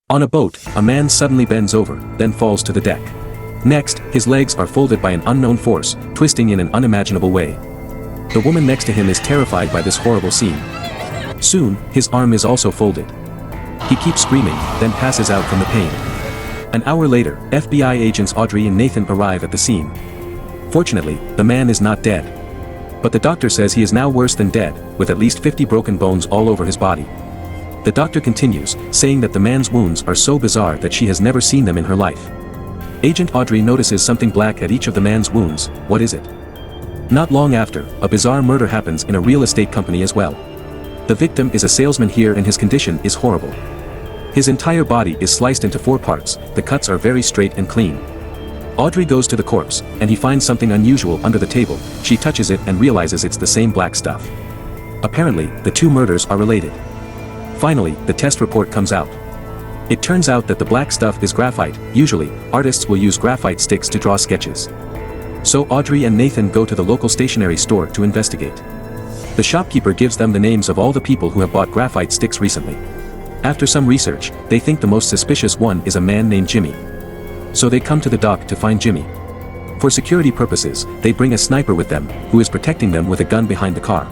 On a boat, a man suddenly bends over, then falls to the deck. Next, his legs are folded by an unknown force, twisting in an unimaginable way. The woman next to him is terrified by this horrible scene. Soon, his arm is also folded. He keeps screaming, then passes out from the pain. An hour later, FBI agents Audrey and Nathan arrive at the scene. Fortunately, the man is not dead. But the doctor says he is now worse than dead, with at least 50 broken bones all over his body. The doctor continues, saying that the man's wounds are so bizarre that she has never seen them in her life. Agent Audrey notices something black at each of the man's wounds. What is it? Not long after, a bizarre murder happens in a real estate company as well. The victim is a salesman here and his condition is horrible. His entire body is sliced into 4 parts, the cuts are very straight and clean. Audrey goes to the corpse, and he finds something unusual under the table. She touches it and realizes it's the same black stuff. Apparently, the 2 murders are related. Finally, the test report comes out. It turns out that the black stuff is graphite. Usually, artists will use graphite sticks to draw sketches. So Audrey and Nathan go to the local stationery store to investigate. The shopkeeper gives them the names of all the people who have bought graphite sticks recently. After some research, they think the most suspicious one is a man named Jimmy. So they come to the dock to find Jimmy. For security purposes, they bring a sniper with them, who is protecting them with a gun behind the car.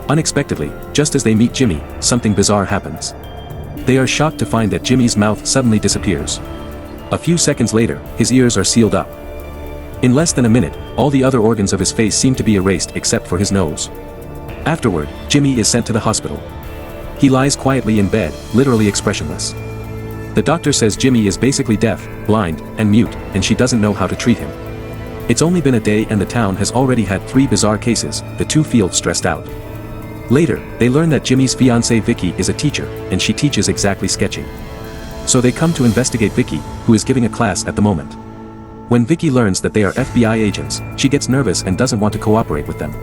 Unexpectedly, just as they meet Jimmy, something bizarre happens. They are shocked to find that Jimmy's mouth suddenly disappears. A few seconds later, his ears are sealed up. In less than a minute, all the other organs of his face seem to be erased except for his nose. Afterward, Jimmy is sent to the hospital. He lies quietly in bed, literally expressionless. The doctor says Jimmy is basically deaf, blind, and mute, and she doesn't know how to treat him. It's only been a day and the town has already had 3 bizarre cases. The 2 feel stressed out. Later, they learn that Jimmy's fiancée Vicky is a teacher, and she teaches exactly sketching. So they come to investigate Vicky, who is giving a class at the moment. When Vicky learns that they are FBI agents, she gets nervous and doesn't want to cooperate with them.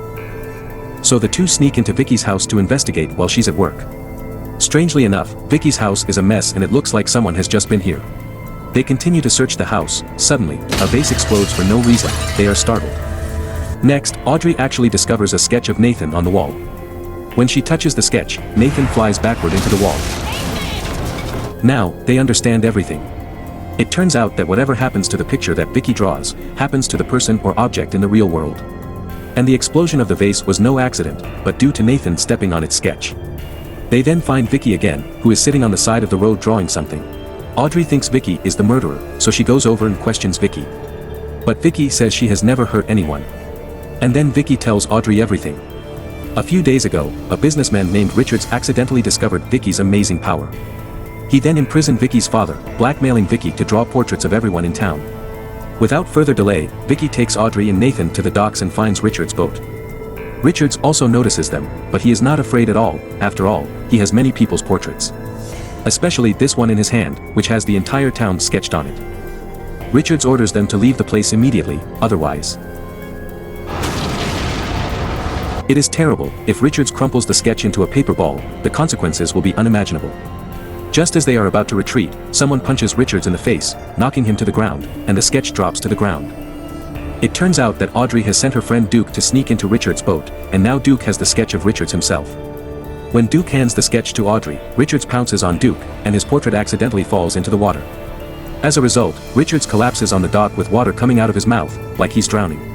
So the 2 sneak into Vicky's house to investigate while she's at work. Strangely enough, Vicky's house is a mess and it looks like someone has just been here. They continue to search the house. Suddenly, a vase explodes for no reason. They are startled. Next, Audrey actually discovers a sketch of Nathan on the wall. When she touches the sketch, Nathan flies backward into the wall. Now, they understand everything. It turns out that whatever happens to the picture that Vicky draws, happens to the person or object in the real world. And the explosion of the vase was no accident, but due to Nathan stepping on its sketch. They then find Vicky again, who is sitting on the side of the road drawing something. Audrey thinks Vicky is the murderer, so she goes over and questions Vicky. But Vicky says she has never hurt anyone. And then Vicky tells Audrey everything. A few days ago, a businessman named Richards accidentally discovered Vicky's amazing power. He then imprisoned Vicky's father, blackmailing Vicky to draw portraits of everyone in town. Without further delay, Vicky takes Audrey and Nathan to the docks and finds Richards' boat. Richards also notices them, but he is not afraid at all. After all, he has many people's portraits. Especially this one in his hand, which has the entire town sketched on it. Richards orders them to leave the place immediately, otherwise. It is terrible. If Richards crumples the sketch into a paper ball, the consequences will be unimaginable. Just as they are about to retreat, someone punches Richards in the face, knocking him to the ground, and the sketch drops to the ground. It turns out that Audrey has sent her friend Duke to sneak into Richards' boat, and now Duke has the sketch of Richards himself. When Duke hands the sketch to Audrey, Richards pounces on Duke, and his portrait accidentally falls into the water. As a result, Richards collapses on the dock with water coming out of his mouth, like he's drowning.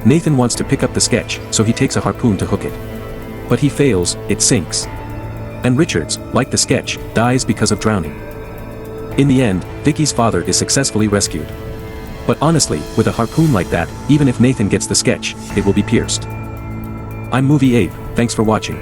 Nathan wants to pick up the sketch, so he takes a harpoon to hook it. But he fails, it sinks. And Richards, like the sketch, dies because of drowning. In the end, Vicky's father is successfully rescued. But honestly, with a harpoon like that, even if Nathan gets the sketch, it will be pierced. I'm Movie Ape, thanks for watching.